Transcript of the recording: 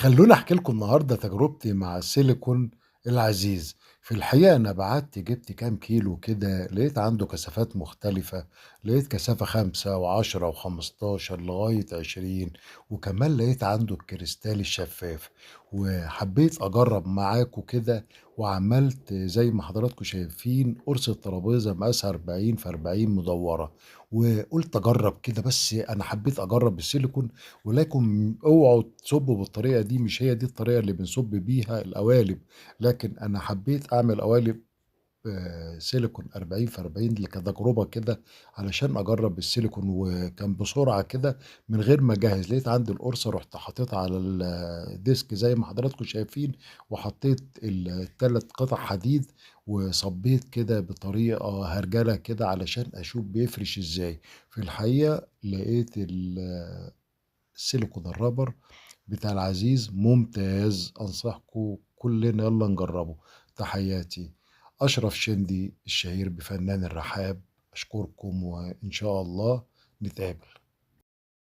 خلّوني أحكي لكم النهارده تجربتي مع السيليكون العزيز. في الحقيقة أنا بعتّ جِبت كام كيلو كده، لقيت عنده كثافات مختلفة، لقيت كثافة 5 و10 و15 لغاية 20، وكمان لقيت عنده الكريستال الشفاف، وحبيت أجرّب معاكم كده، وعملت زي ما حضراتكم شايفين قرص الترابيزة مقاسها 40 في 40 مدوّرة، وقُلت أجرّب كده، بس أنا حبيت أجرّب السيليكون، ولكن اوعوا تصُبّوا بالطريقة دي، مش هي دي الطريقة اللي بنصُب بيها القوالب، لكن أنا حبّيت أعمل قوالب سيليكون 40 في 40 كتجربة كده علشان أجرّب السيليكون، وكان بسرعة كده من غير ما أجهّز، لقيت عندي القرصة رُحت حاططها على الديسك زي ما حضراتكم شايفين، وحطيت ال3 قطع حديد، وصبّيت كده بطريقة هرجلة كده علشان أشوف بيفرش إزاي. في الحقيقة لقيت السيليكون الرابر بتاع العزيز ممتاز، أنصحكم كلنا يالّا نجرّبه. تحياتي، أشرف شندي الشهير بفنان الرحاب، أشكركم وإن شاء الله نتقابل.